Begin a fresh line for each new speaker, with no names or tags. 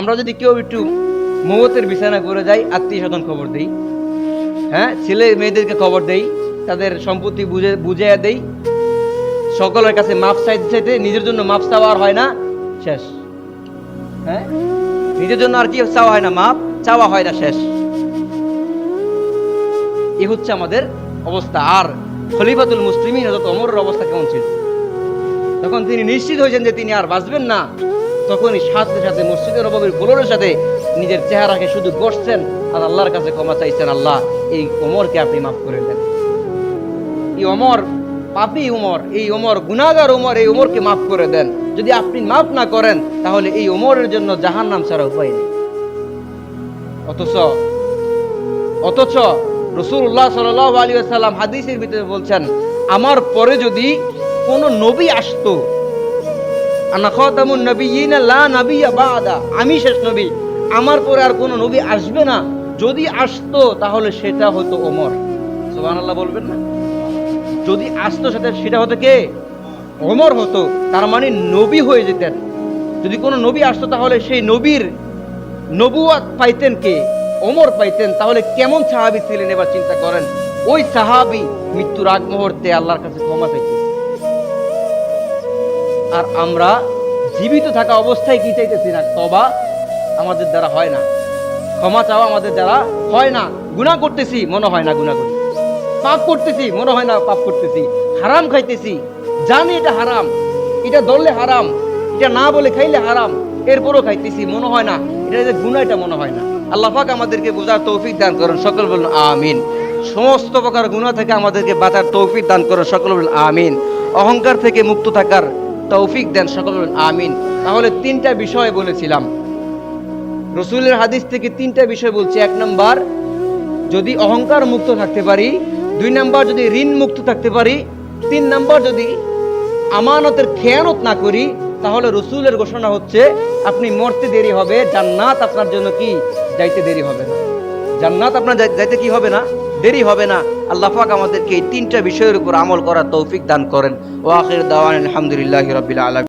আমরা যদি কেউ একটু মৌতের বিছানা করে যাই, আত্মীয় স্বজন খবর দেই, হ্যাঁ, ছেলে মেয়েদেরকে খবর দেই, তাদের সম্পত্তি বুঝিয়ে দেই, সকলের কাছে মাপ চাইতে নিজের জন্য মাপ চাওয়া আর হয় না, শেষ। হ্যাঁ, নিজের জন্য আর কি চাওয়া হয় না, মাপ চাওয়া হয় না, শেষ। এ হচ্ছে আমাদের অবস্থা। আর খলিফাতুল মুসলিমিন হযরত ওমরের অবস্থা কেমন ছিল? তখন তিনি নিশ্চিত হয়েছেন যে তিনি আর বাঁচবেন না, তখনই সাথে সাথে মসজিদের নববীর ফ্লোরের সাথে নিজের চেহারাকে শুধু গড়ছেন আর আল্লাহর কাছে ক্ষমা চাইছেন, আল্লাহ এই ওমরকে আপনি মাফ করে দেন। এই ওমর পাপী ওমর, এই ওমর গুনাহগার ওমর, এই ওমরকে মাফ করে দেন। যদি আপনি মাফ না করেন তাহলে এই ওমরের জন্য জাহান্নাম ছাড়া উপায় নেই। অথচ রাসূলুল্লাহ সাল্লাল্লাহু আলাইহি ওয়াসাল্লাম হাদিসের ভিতরে বলছেন, আমার পরে যদি কোন নবী আসতো, আনা খাতামুন নবিয়্যিন লা নাবিয়্যা বাদা, আমি শেষ নবী, আমার পরে আর কোন নবী আসবে না, যদি আসতো তাহলে সেটা হতো ওমর। সুবহানাল্লাহ বলবেন না? যদি আসতো সেটা হতো কে? ওমর হতো। তার মানে নবী হয়ে যেতেন। যদি কোনো নবী আসতো তাহলে সেই নবীর নবুয়ত পাইতেন কে? ওমর পাইতেন। তাহলে কেমন সাহাবী ছিলেন এবার চিন্তা করেন। ওই সাহাবী মৃত্যুর আগ মুহূর্তে আল্লাহর কাছে ক্ষমা চাইতেন। আর আমরা জীবিত থাকা অবস্থায় কি চাইতেছি না? তওবা আমাদের দ্বারা হয় না, ক্ষমা চাওয়া আমাদের দ্বারা হয় না। গুনাহ করতেছি, মনে হয় না গুনাহ করি। পাপ করতেছি, মনে হয় না পাপ করতেছি। হারাম খাইতেছি, জানি এটা হারাম, এটা ধরলে হারাম, এটা না বলে খাইলে হারাম, এরপরও খাইতেছি, মনে হয় না এটা যে গুনাহ, এটা মনে হয় না। আল্লাহ পাক আমাদেরকে বোঝার তৌফিক দান করেন, সকল বলুন আমিন। সমস্ত প্রকার গুনাহ থেকে আমাদেরকে বাঁচার তৌফিক দান করেন, সকল বলুন আমিন। অহংকার থেকে মুক্ত থাকার তৌফিক দেন, সকল বলুন আমিন। তাহলে তিনটা বিষয় বলেছিলাম, রাসূলের হাদিস থেকে তিনটা বিষয় বলছি। এক নাম্বার, যদি অহংকার মুক্ত থাকতে পারি। দুই নাম্বার, যদি ঋণ মুক্ত থাকতে পারি। তিন নাম্বার, যদি আমানতের খেয়ানত না করি। তাহলে রাসূলের ঘোষণা হচ্ছে, আপনি মরতে দেরি হবে, জান্নাত আপনার জন্য কি যাইতে দেরি হবে না। জান্নাত আপনার যাইতে কি হবে না, দেরি হবে না। আল্লাহ পাক আমাদেরকে এই তিনটা বিষয়ের উপর আমল করার তৌফিক দান করেন। ওয়া আখির দাওয়ানা আলহামদুলিল্লাহি রাব্বিল আলামিন।